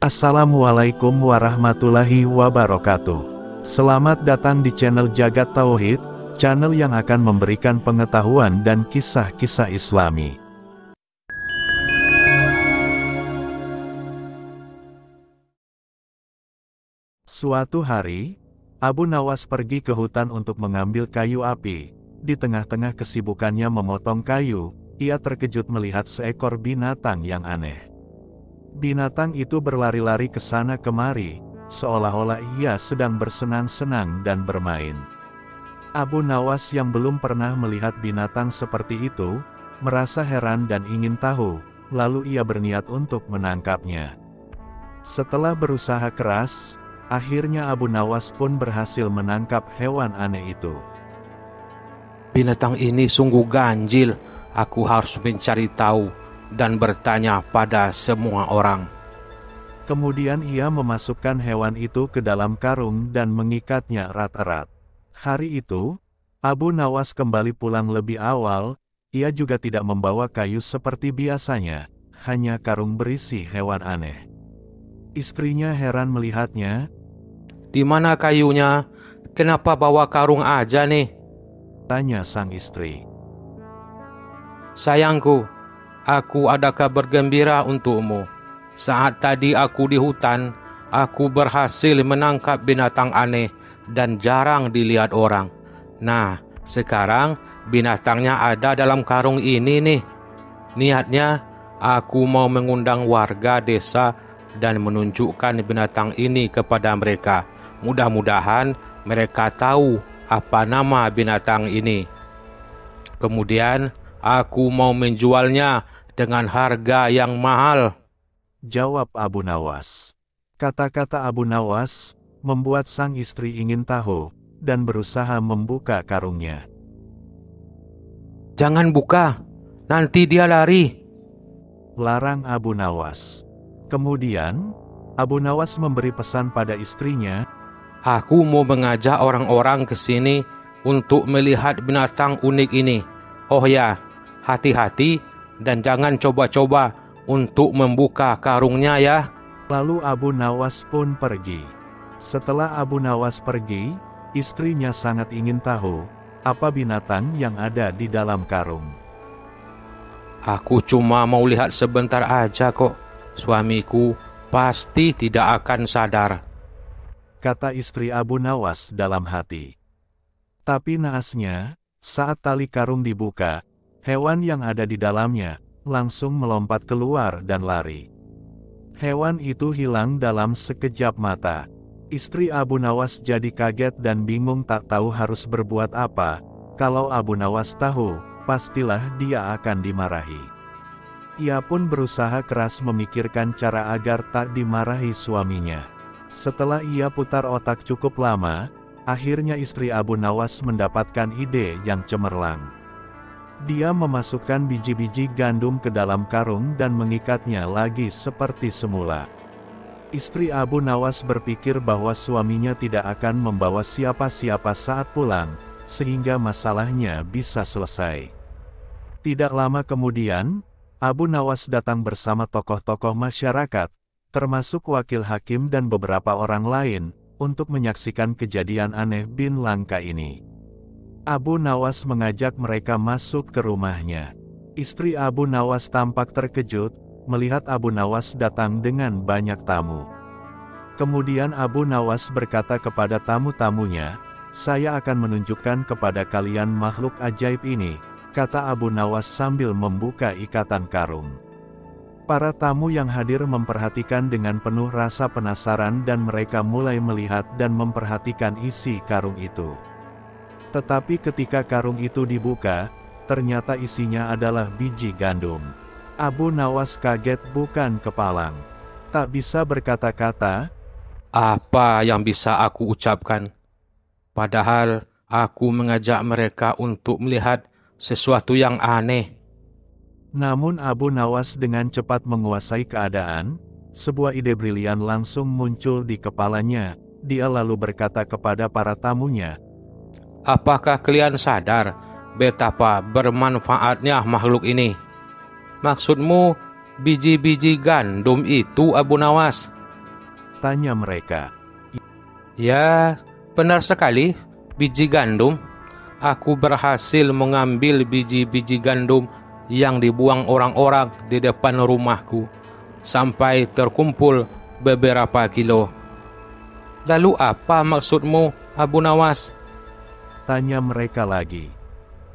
Assalamualaikum warahmatullahi wabarakatuh. Selamat datang di channel Jagat Tauhid, channel yang akan memberikan pengetahuan dan kisah-kisah Islami. Suatu hari, Abu Nawas pergi ke hutan untuk mengambil kayu api. Di tengah-tengah kesibukannya memotong kayu, ia terkejut melihat seekor binatang yang aneh. Binatang itu berlari-lari ke sana kemari, seolah-olah ia sedang bersenang-senang dan bermain. Abu Nawas yang belum pernah melihat binatang seperti itu, merasa heran dan ingin tahu, lalu ia berniat untuk menangkapnya. Setelah berusaha keras, akhirnya Abu Nawas pun berhasil menangkap hewan aneh itu. Binatang ini sungguh ganjil, aku harus mencari tahu dan bertanya pada semua orang. Kemudian ia memasukkan hewan itu ke dalam karung dan mengikatnya erat-erat. Hari itu, Abu Nawas kembali pulang lebih awal, ia juga tidak membawa kayu seperti biasanya, hanya karung berisi hewan aneh. Istrinya heran melihatnya. Di mana kayunya? Kenapa bawa karung aja nih? Tanya sang istri. Sayangku, aku ada kabar gembira untukmu. Saat tadi aku di hutan, aku berhasil menangkap binatang aneh dan jarang dilihat orang. Nah, sekarang binatangnya ada dalam karung ini nih. Niatnya, aku mau mengundang warga desa dan menunjukkan binatang ini kepada mereka. Mudah-mudahan mereka tahu apa nama binatang ini. Kemudian, aku mau menjualnya dengan harga yang mahal. Jawab Abu Nawas. Kata-kata Abu Nawas membuat sang istri ingin tahu dan berusaha membuka karungnya. Jangan buka, nanti dia lari. Larang Abu Nawas. Kemudian, Abu Nawas memberi pesan pada istrinya. Aku mau mengajak orang-orang ke sini untuk melihat binatang unik ini. Oh ya, hati-hati dan jangan coba-coba untuk membuka karungnya ya. Lalu Abu Nawas pun pergi. Setelah Abu Nawas pergi, istrinya sangat ingin tahu apa binatang yang ada di dalam karung. Aku cuma mau lihat sebentar aja kok. Suamiku pasti tidak akan sadar, kata istri Abu Nawas dalam hati. Tapi naasnya, saat tali karung dibuka, hewan yang ada di dalamnya langsung melompat keluar dan lari. Hewan itu hilang dalam sekejap mata. Istri Abu Nawas jadi kaget dan bingung tak tahu harus berbuat apa. Kalau Abu Nawas tahu, pastilah dia akan dimarahi. Ia pun berusaha keras memikirkan cara agar tak dimarahi suaminya. Setelah ia putar otak cukup lama, akhirnya istri Abu Nawas mendapatkan ide yang cemerlang. Dia memasukkan biji-biji gandum ke dalam karung dan mengikatnya lagi seperti semula. Istri Abu Nawas berpikir bahwa suaminya tidak akan membawa siapa-siapa saat pulang, sehingga masalahnya bisa selesai. Tidak lama kemudian, Abu Nawas datang bersama tokoh-tokoh masyarakat, termasuk wakil hakim dan beberapa orang lain, untuk menyaksikan kejadian aneh bin langka ini. Abu Nawas mengajak mereka masuk ke rumahnya. Istri Abu Nawas tampak terkejut, melihat Abu Nawas datang dengan banyak tamu. Kemudian Abu Nawas berkata kepada tamu-tamunya, "Saya akan menunjukkan kepada kalian makhluk ajaib ini," kata Abu Nawas sambil membuka ikatan karung. Para tamu yang hadir memperhatikan dengan penuh rasa penasaran dan mereka mulai melihat dan memperhatikan isi karung itu. Tetapi ketika karung itu dibuka, ternyata isinya adalah biji gandum. Abu Nawas kaget bukan kepalang. Tak bisa berkata-kata. Apa yang bisa aku ucapkan? Padahal aku mengajak mereka untuk melihat sesuatu yang aneh. Namun Abu Nawas dengan cepat menguasai keadaan. Sebuah ide brilian langsung muncul di kepalanya. Dia lalu berkata kepada para tamunya, apakah kalian sadar betapa bermanfaatnya makhluk ini? Maksudmu biji-biji gandum itu, Abu Nawas? Tanya mereka. Ya, benar sekali, biji gandum. Aku berhasil mengambil biji-biji gandum yang dibuang orang-orang di depan rumahku, sampai terkumpul beberapa kilo. Lalu apa maksudmu, Abu Nawas? Tanya mereka lagi.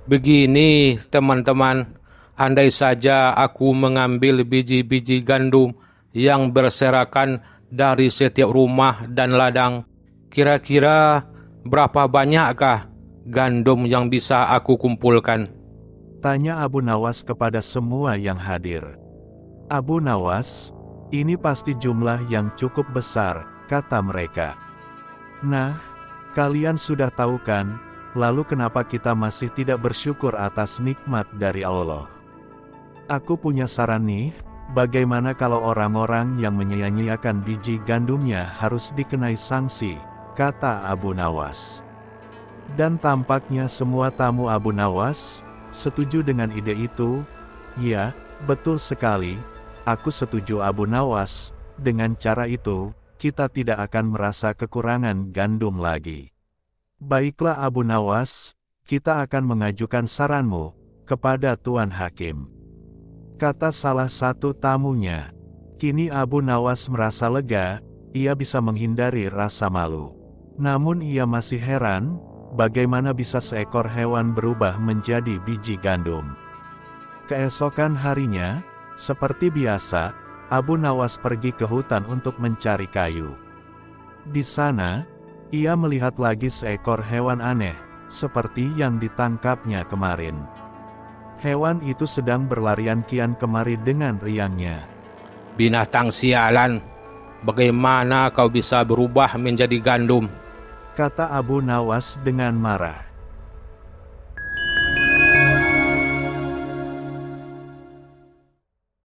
Begini, teman-teman, andai saja aku mengambil biji-biji gandum yang berserakan dari setiap rumah dan ladang, kira-kira berapa banyakkah gandum yang bisa aku kumpulkan? Tanya Abu Nawas kepada semua yang hadir. Abu Nawas, ini pasti jumlah yang cukup besar, kata mereka. Nah, kalian sudah tahu kan, lalu kenapa kita masih tidak bersyukur atas nikmat dari Allah? Aku punya saran nih, bagaimana kalau orang-orang yang menyia-nyiakan biji gandumnya harus dikenai sanksi, kata Abu Nawas. Dan tampaknya semua tamu Abu Nawas setuju dengan ide itu. Ya, betul sekali, aku setuju Abu Nawas, dengan cara itu, kita tidak akan merasa kekurangan gandum lagi. Baiklah Abu Nawas, kita akan mengajukan saranmu kepada Tuan Hakim, kata salah satu tamunya. Kini Abu Nawas merasa lega, ia bisa menghindari rasa malu. Namun ia masih heran, bagaimana bisa seekor hewan berubah menjadi biji gandum. Keesokan harinya, seperti biasa, Abu Nawas pergi ke hutan untuk mencari kayu. Di sana, ia melihat lagi seekor hewan aneh, seperti yang ditangkapnya kemarin. Hewan itu sedang berlarian kian kemari dengan riangnya. Binatang sialan, bagaimana kau bisa berubah menjadi gandum? Kata Abu Nawas dengan marah.